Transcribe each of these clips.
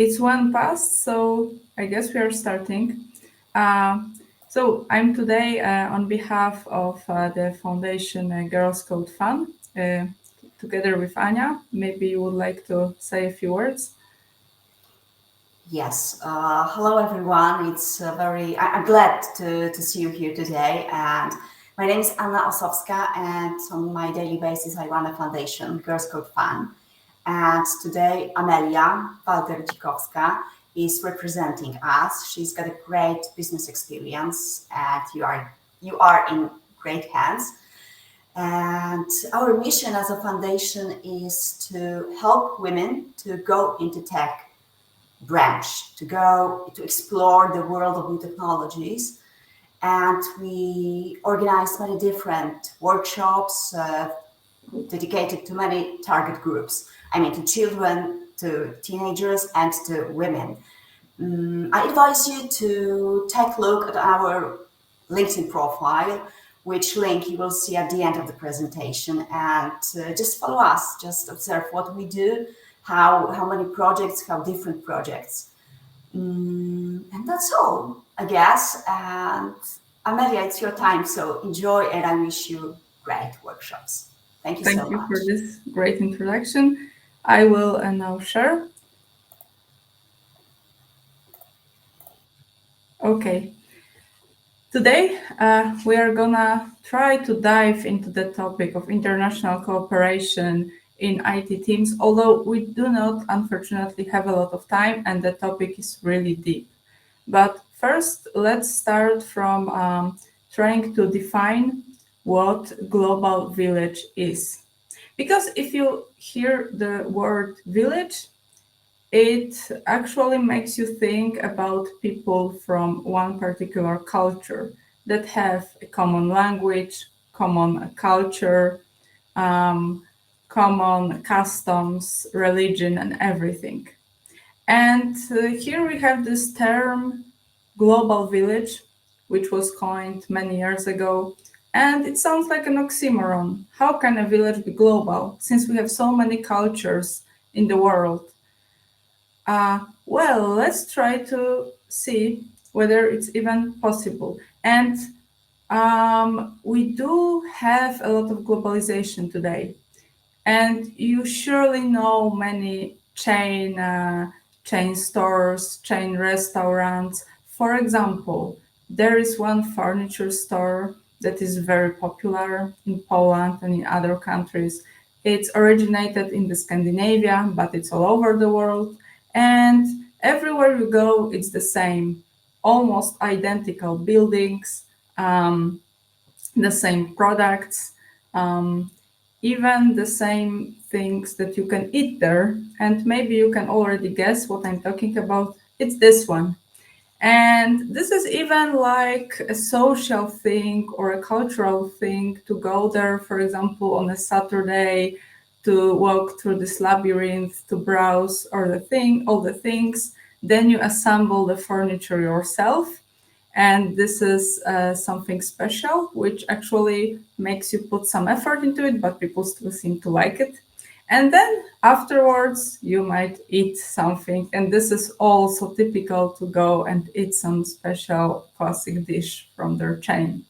It's one past, so I guess we are starting. Uh, so I'm today on behalf of the Foundation Girls Code Fund, uh, together with Anya. Maybe you would like to say a few words. Yes. Hello, everyone. I'm glad to see you here today. And my name is Anna Osowska, and on my daily basis, I run a foundation, Girls Code Fund. And today, Amelia Walter-Dzikowska is representing us. She's got a great business experience, and you are in great hands. And our mission as a foundation is to help women to go into tech branch to go to explore the world of new technologies. And we organize many different workshops dedicated to many target groups. I mean, to children, to teenagers, and to women. I advise you to take a look at our LinkedIn profile, which link you will see at the end of the presentation, and just follow us. Just observe what we do, how many projects, how different projects, and that's all, I guess. And Amelia, it's your time, so enjoy, and I wish you great workshops. Thank you Thank so you for much. this great introduction. I will now share. Okay. Today, we are gonna try to dive into the topic of international cooperation in IT teams, although we do not, unfortunately, have a lot of time and the topic is really deep. But first, let's start from trying to define what global village is. Because if you hear the word village, it actually makes you think about people from one particular culture that have a common language, common culture, um, common customs, religion, and everything. And here we have this term global village, which was coined many years ago. And it sounds like an oxymoron. How can a village be global since we have so many cultures in the world? Well, let's try to see whether it's even possible. And we do have a lot of globalization today. And you surely know many chain stores, chain restaurants. For example, there is one furniture store that is very popular in Poland and in other countries. It's originated in the Scandinavia, but it's all over the world. And everywhere you go, it's the same, almost identical buildings, um, the same products, um, even the same things that you can eat there. And maybe you can already guess what I'm talking about. It's this one. And this is even like a social thing or a cultural thing to go there, for example, on a Saturday to walk through this labyrinth, to browse or all the things. Then you assemble the furniture yourself, and this is something special which actually makes you put some effort into it, but people still seem to like it. And then afterwards you might eat something, and this is also typical to go and eat some special classic dish from their chain.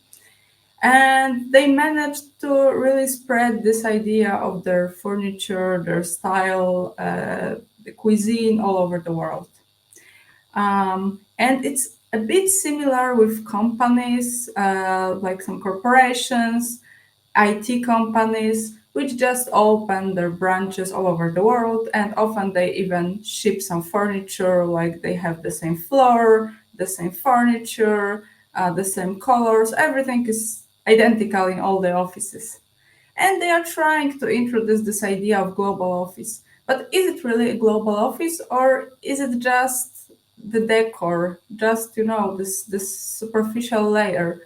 And they managed to really spread this idea of their furniture, their style, the cuisine all over the world. And it's a bit similar with companies, like some corporations, IT companies, which just open their branches all over the world. And often they even ship some furniture, like they have the same floor, the same furniture, the same colors. Everything is identical in all the offices. And they are trying to introduce this idea of global office. But is it really a global office, or is it just the decor, just this superficial layer?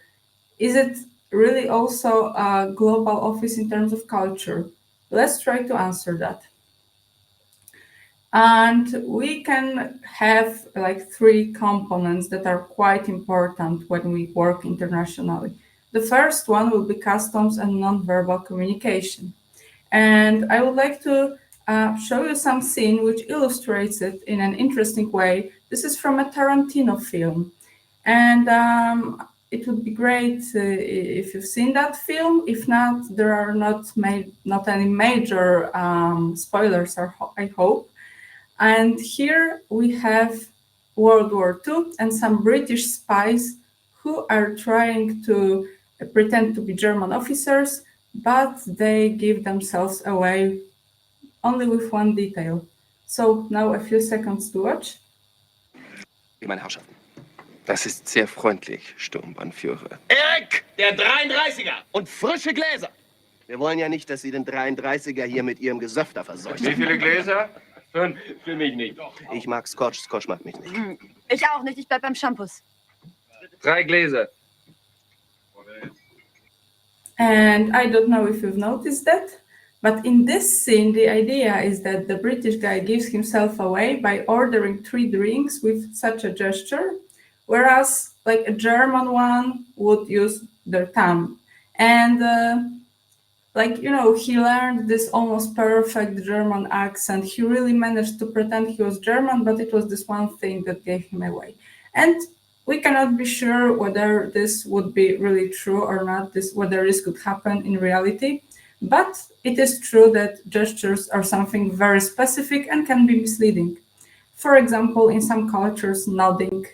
Is it really also a global office in terms of culture? Let's try to answer that. And we can have like three components that are quite important when we work internationally. The first one will be customs and nonverbal communication. And I would like to show you some scene which illustrates it in an interesting way. This is from a Tarantino film, and it would be great if you've seen that film. If not, there are not any major spoilers, I hope. And here we have World War II and some British spies who are trying to pretend to be German officers, but they give themselves away only with one detail. So now a few seconds to watch. Meine Herrschaften, das ist sehr freundlich, Sturmbannführer. Erik, der 33er und frische Gläser. Wir wollen ja nicht, dass Sie den 33er hier mit Ihrem Gesöfter verseuchen. Wie viele Gläser? 5, für mich nicht. Ich mag Scotch, Scotch mag mich nicht. Ich auch nicht, ich bleib beim Shampoos. 3 Gläser. And I don't know if you've noticed that, but in this scene, the idea is that the British guy gives himself away by ordering 3 drinks with such a gesture, whereas like a German one would use their thumb. And he learned this almost perfect German accent. He really managed to pretend he was German, but it was this one thing that gave him away. And we cannot be sure whether this would be really true or not, whether this could happen in reality. But it is true that gestures are something very specific and can be misleading. For example, in some cultures, nodding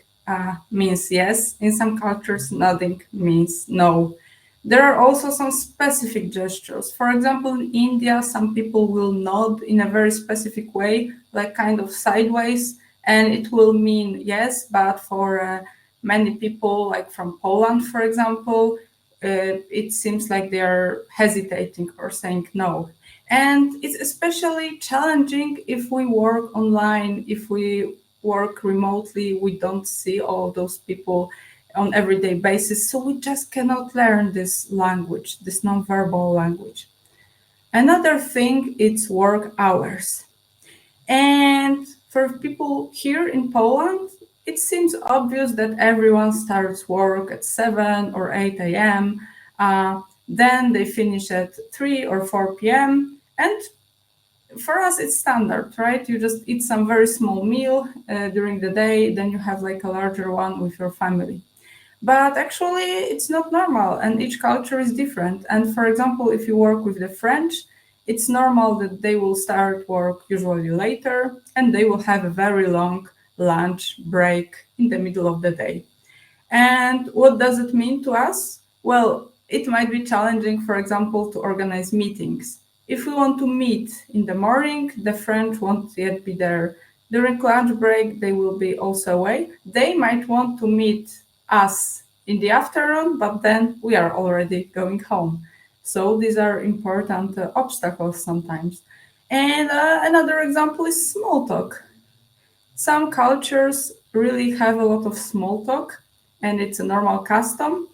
means yes. In some cultures, nodding means no. There are also some specific gestures. For example, in India, some people will nod in a very specific way, like kind of sideways, and it will mean yes, but for many people, like from Poland, for example, it seems like they're hesitating or saying no. And it's especially challenging if we work online, if we work remotely, we don't see all those people on everyday basis, so we just cannot learn this language, this non-verbal language. Another thing, it's work hours. And for people here in Poland, it seems obvious that everyone starts work at 7 or 8 a.m. Then they finish at 3 or 4 p.m. And for us, it's standard, right? You just eat some very small meal during the day, then you have like a larger one with your family. But actually, it's not normal, and each culture is different. And for example, if you work with the French, it's normal that they will start work usually later, and they will have a very long lunch break in the middle of the day. And what does it mean to us? Well, it might be challenging, for example, to organize meetings. If we want to meet in the morning, the French won't yet be there. During lunch break, they will be also away. They might want to meet us in the afternoon, but then we are already going home. So these are important obstacles sometimes. And another example is small talk. Some cultures really have a lot of small talk, and it's a normal custom.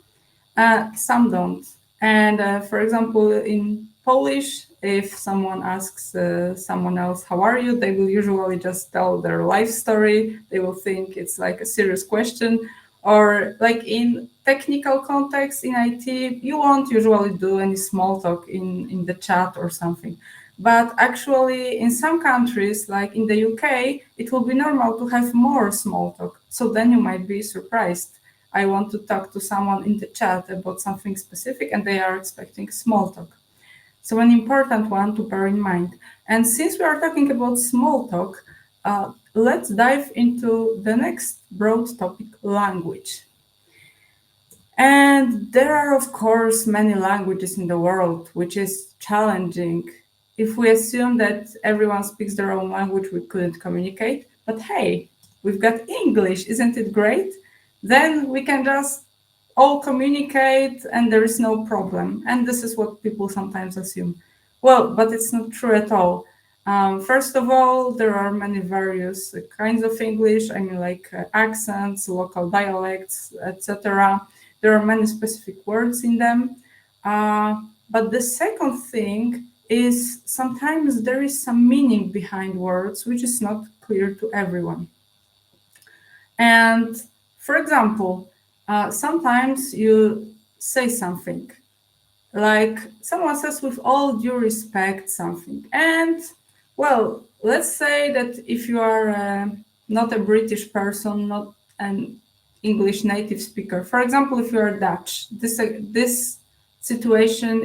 Some don't. And for example, in Polish, if someone asks someone else, how are you? They will usually just tell their life story. They will think it's like a serious question. Or like in technical context in IT, you won't usually do any small talk in the chat or something. But actually in some countries, like in the UK, it will be normal to have more small talk. So then you might be surprised. I want to talk to someone in the chat about something specific and they are expecting small talk. So an important one to bear in mind. And since we are talking about small talk, let's dive into the next broad topic, language. And there are, of course, many languages in the world, which is challenging. If we assume that everyone speaks their own language, we couldn't communicate. But hey, we've got English, isn't it great? Then we can just all communicate and there is no problem. And this is what people sometimes assume. Well, but it's not true at all. First of all, there are many various kinds of English. I mean, like accents, local dialects, etc. There are many specific words in them. But the second thing is sometimes there is some meaning behind words, which is not clear to everyone. And for example, sometimes you say something, like someone says with all due respect something, and Well, let's say that if you are not a British person, not an English native speaker, for example, if you are Dutch, this situation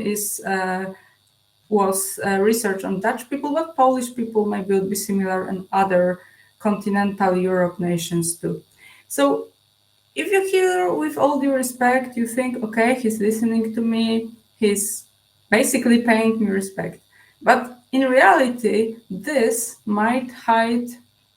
was research on Dutch people, but Polish people maybe would be similar and other continental Europe nations too. So if you hear with all due respect, you think, okay, he's listening to me, he's basically paying me respect. But in reality, this might hide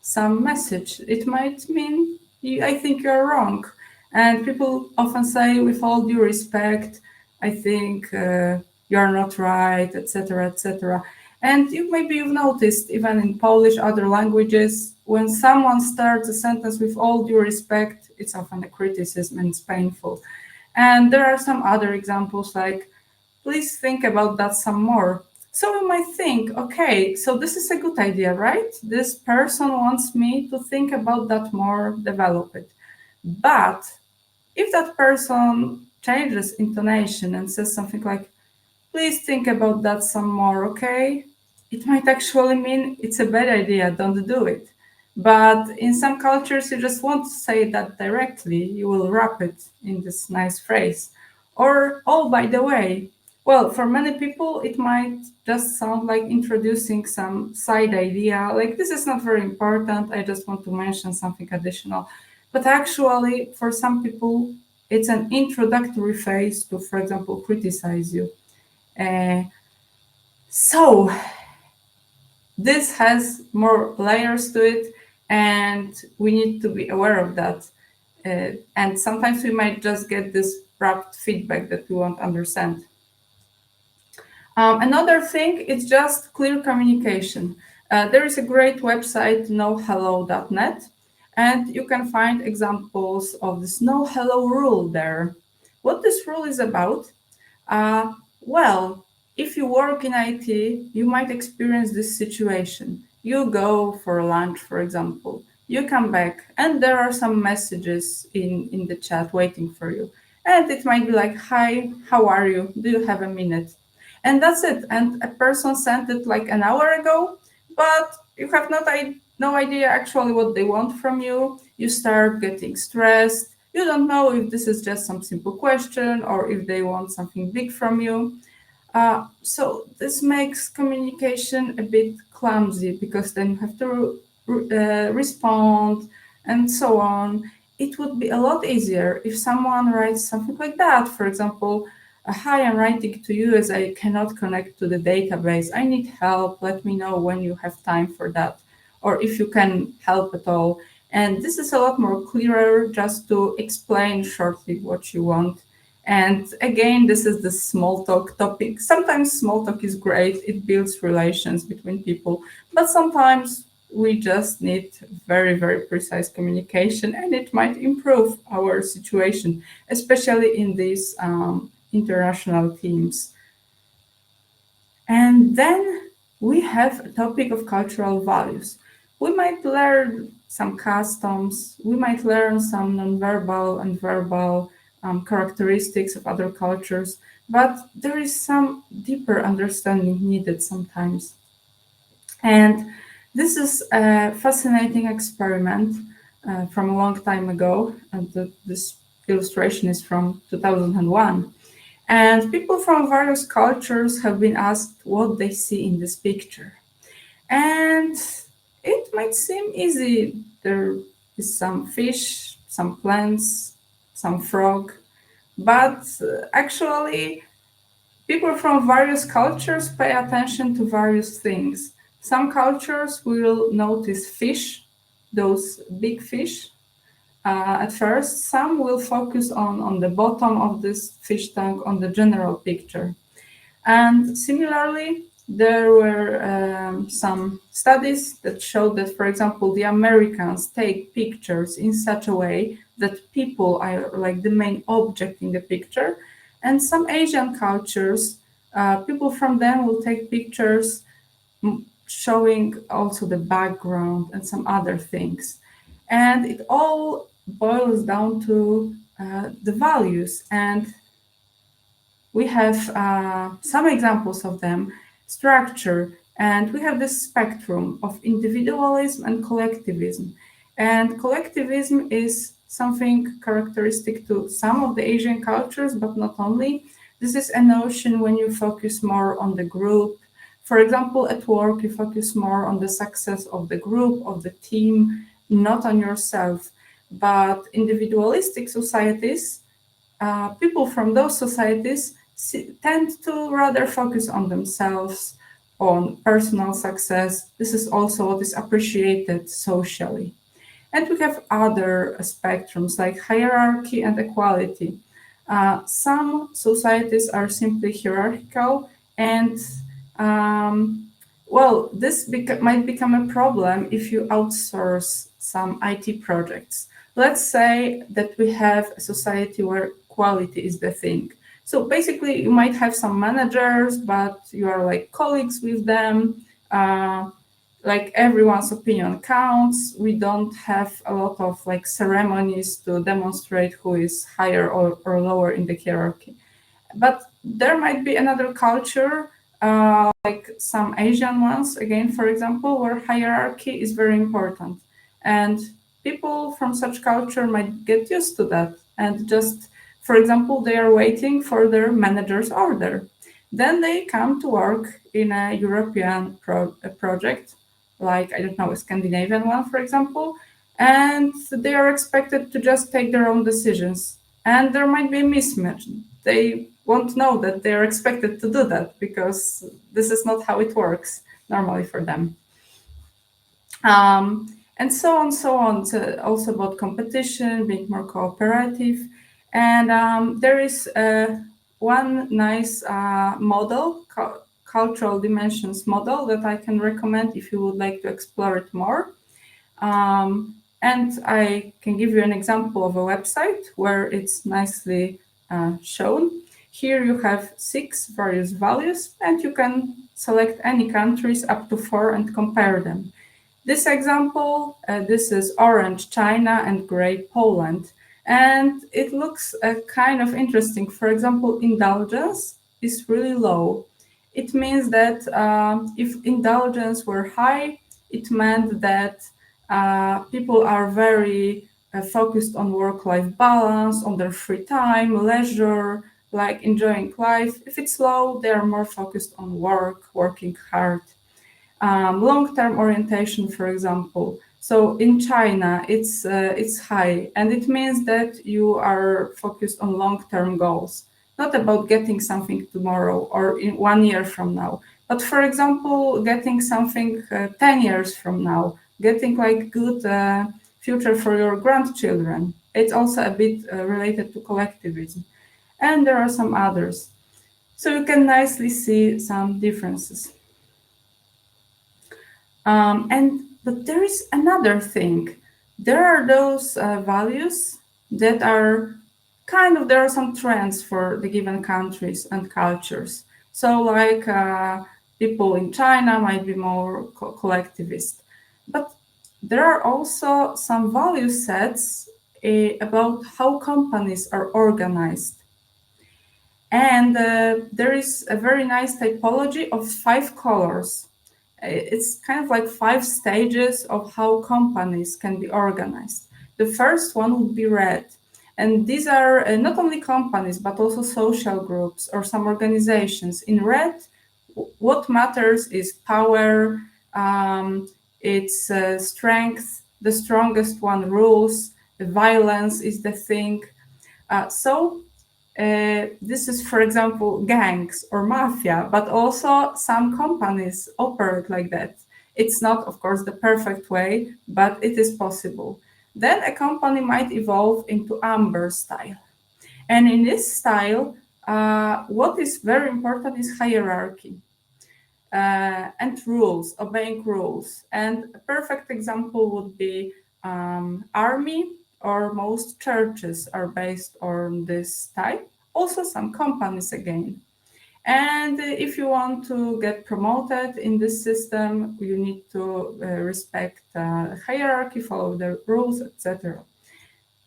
some message. It might mean, I think you're wrong. And people often say, with all due respect, I think you're not right, etc., etc. And maybe you've noticed, even in Polish, other languages, when someone starts a sentence with all due respect, it's often a criticism and it's painful. And there are some other examples like, please think about that some more. So you might think, okay, so this is a good idea, right? This person wants me to think about that more, develop it. But if that person changes intonation and says something like, please think about that some more, okay? It might actually mean it's a bad idea, don't do it. But in some cultures, you just won't say that directly. You will wrap it in this nice phrase. Or, oh, by the way, well, for many people, it might just sound like introducing some side idea, like this is not very important, I just want to mention something additional. But actually, for some people, it's an introductory phase to, for example, criticize you. So this has more layers to it, and we need to be aware of that. And sometimes we might just get this wrapped feedback that we won't understand. Another thing is just clear communication. There is a great website, knowhello.net, and you can find examples of this know hello rule there. What this rule is about? Well, if you work in IT, you might experience this situation. You go for lunch, for example. You come back, and there are some messages in the chat waiting for you. And it might be like, hi, how are you? Do you have a minute? And that's it. And a person sent it like an hour ago, but you have no idea actually what they want from you. You start getting stressed. You don't know if this is just some simple question or if they want something big from you. So this makes communication a bit clumsy because then you have to respond and so on. It would be a lot easier if someone writes something like that. For example, hi, I'm writing to you as I cannot connect to the database. I need help. Let me know when you have time for that, or if you can help at all. And this is a lot more clearer just to explain shortly what you want. And again, this is the small talk topic. Sometimes small talk is great. It builds relations between people, but sometimes we just need very, very precise communication, and it might improve our situation, especially in these international teams. And then we have a topic of cultural values. We might learn some customs, we might learn some nonverbal and verbal characteristics of other cultures, but there is some deeper understanding needed sometimes. And this is a fascinating experiment from a long time ago, and this illustration is from 2001. And people from various cultures have been asked what they see in this picture. And it might seem easy. There is some fish, some plants, some frog, but actually people from various cultures pay attention to various things. Some cultures will notice fish, those big fish, at first. Some will focus on the bottom of this fish tank, on the general picture. And similarly, there were some studies that showed that, for example, the Americans take pictures in such a way that people are like the main object in the picture. And some Asian cultures, people from them will take pictures showing also the background and some other things. And it all boils down to the values. And we have some examples of them. Structure. And we have this spectrum of individualism and collectivism. And collectivism is something characteristic to some of the Asian cultures, but not only. This is a notion when you focus more on the group. For example, at work, you focus more on the success of the group, of the team, not on yourself. But individualistic societies, people from those societies tend to rather focus on themselves, on personal success. This is also what is appreciated socially. And we have other spectrums like hierarchy and equality. Some societies are simply hierarchical, and this might become a problem if you outsource some IT projects. Let's say that we have a society where quality is the thing. So basically, you might have some managers, but you are like colleagues with them. Like everyone's opinion counts. We don't have a lot of like ceremonies to demonstrate who is higher or lower in the hierarchy. But there might be another culture, like some Asian ones, again, for example, where hierarchy is very important. And people from such culture might get used to that and just, for example, they are waiting for their manager's order. Then they come to work in a European project, like, I don't know, a Scandinavian one, for example, and they are expected to just take their own decisions. And there might be a mismatch. They won't know that they are expected to do that because this is not how it works normally for them. And so on, so on. So also about competition, being more cooperative. And there is one nice model, cultural dimensions model, that I can recommend if you would like to explore it more. And I can give you an example of a website where it's nicely shown. Here you have 6 various values, and you can select any countries up to 4 and compare them. This example, this is orange China and gray Poland. And it looks kind of interesting. For example, indulgence is really low. It means that if indulgence were high, it meant that people are very focused on work-life balance, on their free time, leisure, like enjoying life. If it's low, they are more focused on work, working hard. Long-term orientation, for example. So in China, it's high, and it means that you are focused on long-term goals, not about getting something tomorrow or in 1 year from now, but for example, getting something 10 years from now, getting like good future for your grandchildren. It's also a bit related to collectivism, and there are some others. So you can nicely see some differences. But there is another thing. There are those values that are there are some trends for the given countries and cultures. So like people in China might be more collectivist. But there are also some value sets about how companies are organized. And there is a very nice typology of 5 colors. It's kind of like 5 stages of how companies can be organized. The first one would be red. And these are not only companies, but also social groups or some organizations. In red, what matters is power, its strength, the strongest one rules, the violence is the thing. This is, for example, gangs or mafia, but also some companies operate like that. It's not, of course, the perfect way, but it is possible. Then a company might evolve into amber style. And in this style, what is very important is hierarchy and rules, obeying rules. And a perfect example would be army, or most churches are based on this type. Also some companies again. And if you want to get promoted in this system, you need to respect hierarchy, follow the rules, etc.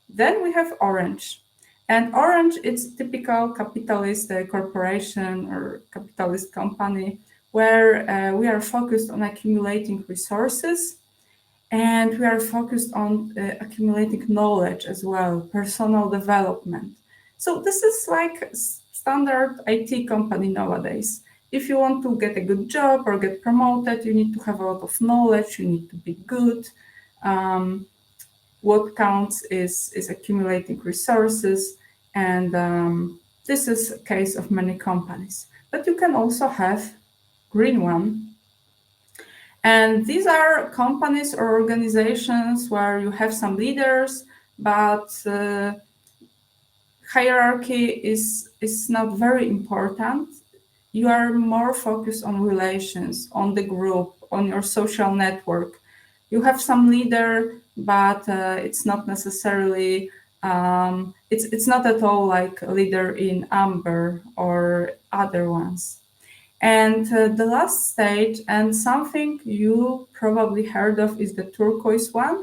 Then we have orange. And orange, it's typical capitalist corporation or capitalist company where we are focused on accumulating resources, and we are focused on accumulating knowledge as well, personal development. So this is like standard IT company nowadays. If you want to get a good job or get promoted, you need to have a lot of knowledge, you need to be good. What counts is accumulating resources, and this is a case of many companies. But you can also have green one. And these are companies or organizations where you have some leaders, but hierarchy is not very important. You are more focused on relations, on the group, on your social network. You have some leader, but it's not necessarily, it's not at all like a leader in Amber or other ones. And the last stage, and something you probably heard of, is the turquoise one.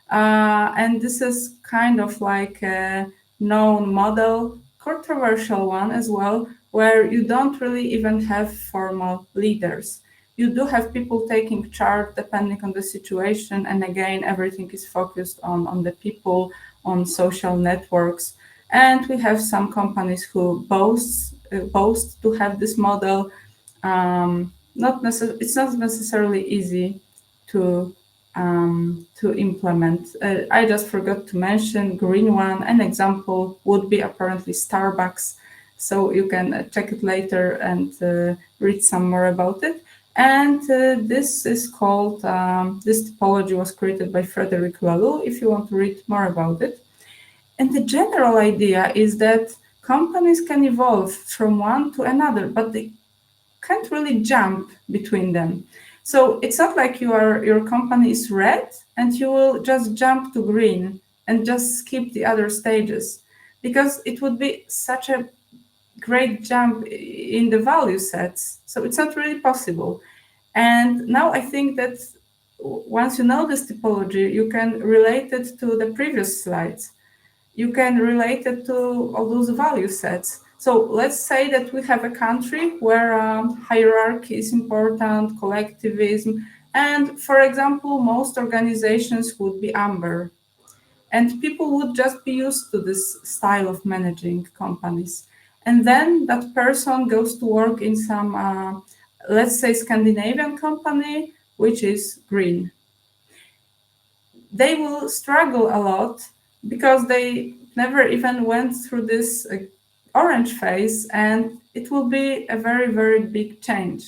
And this is kind of like a known model, controversial one as well, where you don't really even have formal leaders. You do have people taking charge depending on the situation. And again, everything is focused on the people, on social networks. And we have some companies who boast to have this model. It's not necessarily easy to implement. I just forgot to mention green one. An example would be apparently Starbucks. So you can check it later and read some more about it. And this is called, this typology was created by Frederic Laloux, if you want to read more about it. And the general idea is that companies can evolve from one to another, but they can't really jump between them. So it's not like your company is red and you will just jump to green and just skip the other stages, because it would be such a great jump in the value sets. So it's not really possible. And now I think that once you know this typology, you can relate it to the previous slides. You can relate it to all those value sets. So let's say that we have a country where hierarchy is important, collectivism, and for example, most organizations would be Amber. And people would just be used to this style of managing companies. And then that person goes to work in some, let's say, Scandinavian company, which is green. They will struggle a lot because they never even went through this orange phase, and it will be a very, very big change.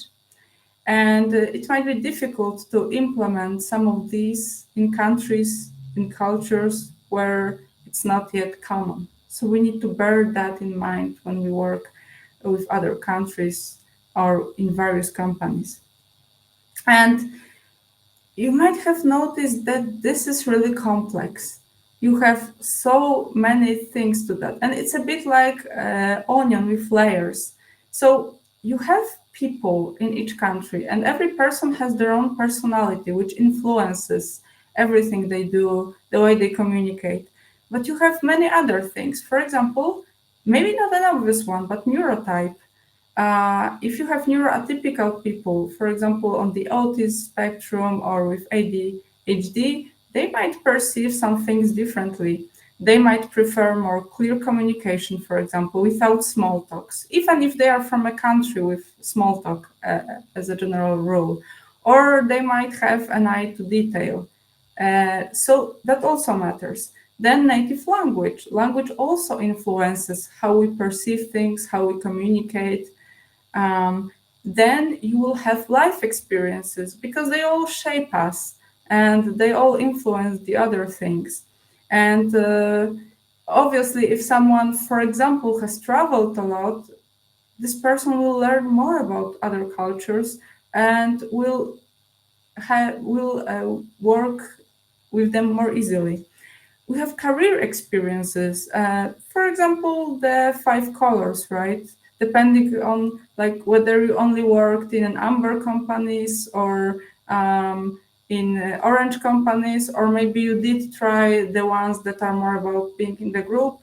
And it might be difficult to implement some of these in countries, in cultures where it's not yet common. So we need to bear that in mind when we work with other countries or in various companies. And you might have noticed that this is really complex. You have so many things to that. And it's a bit like onion with layers. So you have people in each country, and every person has their own personality, which influences everything they do, the way they communicate. But you have many other things. For example, maybe not an obvious one, but neurotype. If you have neuroatypical people, for example, on the autism spectrum or with ADHD, they might perceive some things differently. They might prefer more clear communication, for example, without small talks, even if they are from a country with small talk as a general rule. Or they might have an eye to detail. So that also matters. Then native language. Language also influences how we perceive things, how we communicate. Then you will have life experiences, because they all shape us and they all influence the other things. And obviously, if someone, for example, has traveled a lot, this person will learn more about other cultures and will work with them more easily. We have career experiences. For example, the 5 colors, right? Depending on like whether you only worked in an amber companies or in orange companies, or maybe you did try the ones that are more about being in the group.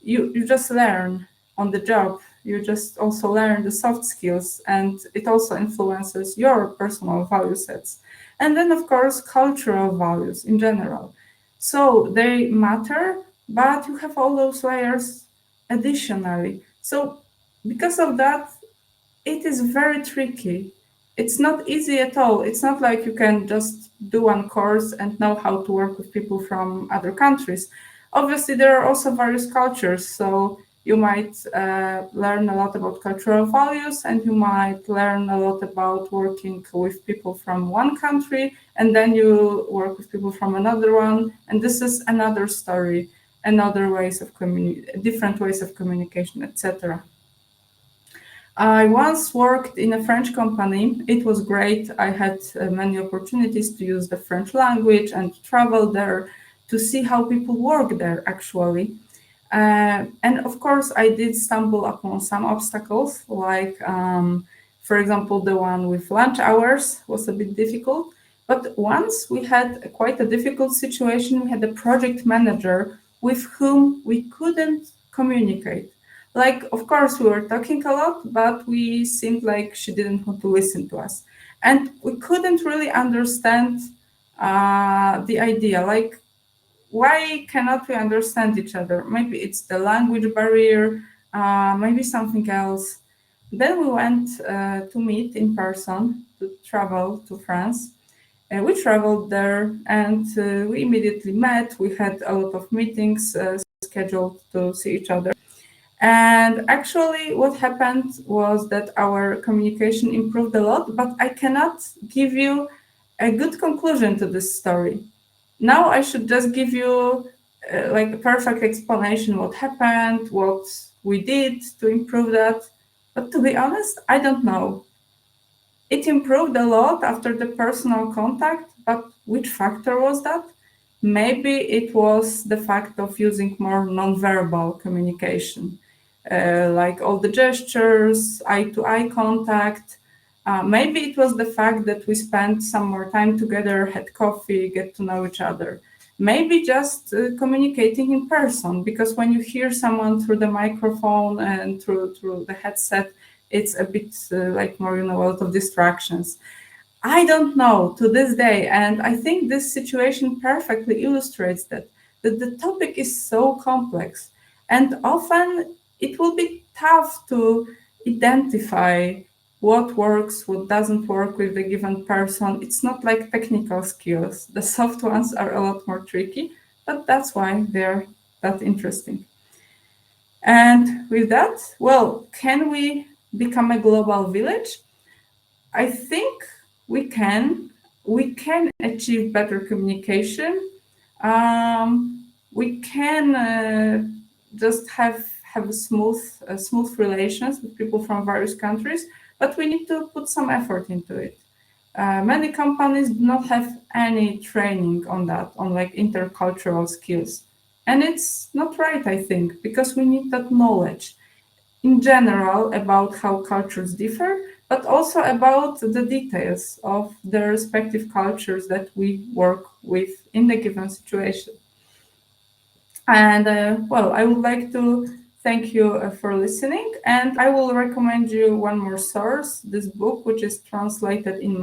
You just learn on the job you just also learn the soft skills, and it also influences your personal value sets. And then, of course, cultural values in general. So they matter, but you have all those layers additionally. So because of that, it is very tricky. It's not easy at all. It's not like you can just do one course and know how to work with people from other countries. Obviously, there are also various cultures, so you might learn a lot about cultural values, and you might learn a lot about working with people from one country, and then you work with people from another one, and this is another story, another ways of different ways of communication, etc. I once worked in a French company. It was great. I had many opportunities to use the French language and travel there to see how people work there, actually. And of course, I did stumble upon some obstacles, like, for example, the one with lunch hours was a bit difficult. But once we had quite a difficult situation, we had a project manager with whom we couldn't communicate. Like, of course, we were talking a lot, but we seemed like she didn't want to listen to us. And we couldn't really understand the idea. Like, why cannot we understand each other? Maybe it's the language barrier, maybe something else. Then we went to meet in person, to travel to France. We traveled there, and we immediately met. We had a lot of meetings scheduled to see each other. And actually, what happened was that our communication improved a lot, but I cannot give you a good conclusion to this story. Now I should just give you like a perfect explanation what happened, what we did to improve that. But to be honest, I don't know. It improved a lot after the personal contact, but which factor was that? Maybe it was the fact of using more nonverbal communication, like all the gestures, eye-to-eye contact. Maybe it was the fact that we spent some more time together, had coffee, get to know each other. Maybe just communicating in person, because when you hear someone through the microphone and through the headset, it's a bit like more, a lot of distractions. I don't know to this day, and I think this situation perfectly illustrates that the topic is so complex, and often it will be tough to identify what works, what doesn't work with the given person. It's not like technical skills. The soft ones are a lot more tricky, but that's why they're that interesting. And with that, well, can we become a global village? I think we can. We can achieve better communication. We can just have smooth relations with people from various countries, but we need to put some effort into it. Many companies do not have any training on that, on like intercultural skills, and it's not right, I think, because we need that knowledge in general about how cultures differ, but also about the details of the respective cultures that we work with in the given situation. And well, I would like to thank you for listening, and I will recommend you one more source, this book, which is translated in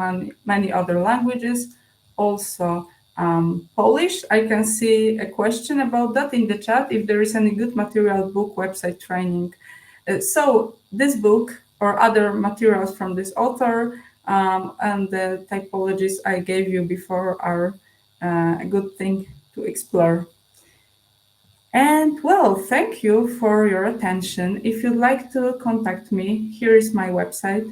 many other languages, also Polish. I can see a question about that in the chat, if there is any good material, book, website, training. So this book or other materials from this author and the typologies I gave you before are a good thing to explore. And well, thank you for your attention. If you'd like to contact me, here is my website.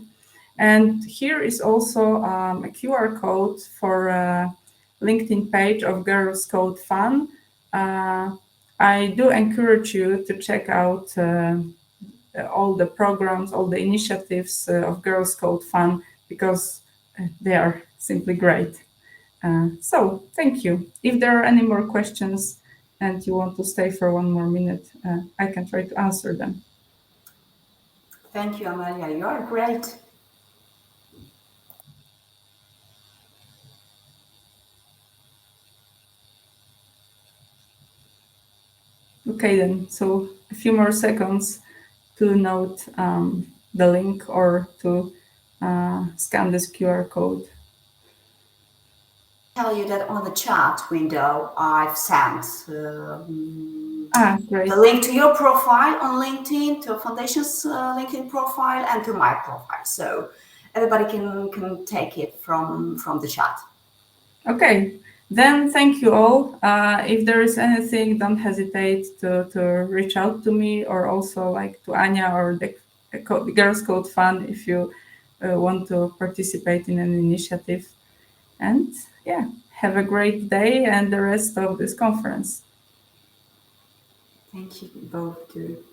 And here is also a QR code for a LinkedIn page of Girls Code Fun. I do encourage you to check out all the programs, all the initiatives of Girls Code Fun, because they are simply great. So thank you. If there are any more questions and you want to stay for one more minute, I can try to answer them. Thank you, Amelia. You are great. Okay then, so a few more seconds. to note the link or to scan this QR code. Tell you that on the chat window I've sent Great. the link to your profile on LinkedIn, to Foundation's LinkedIn profile, and to my profile, so everybody can take it from the chat. Okay, then thank you all. If there is anything, don't hesitate to reach out to me, or also like to Anya or the Girls Code Fund if you want to participate in an initiative. And yeah, have a great day and the rest of this conference. Thank you both too.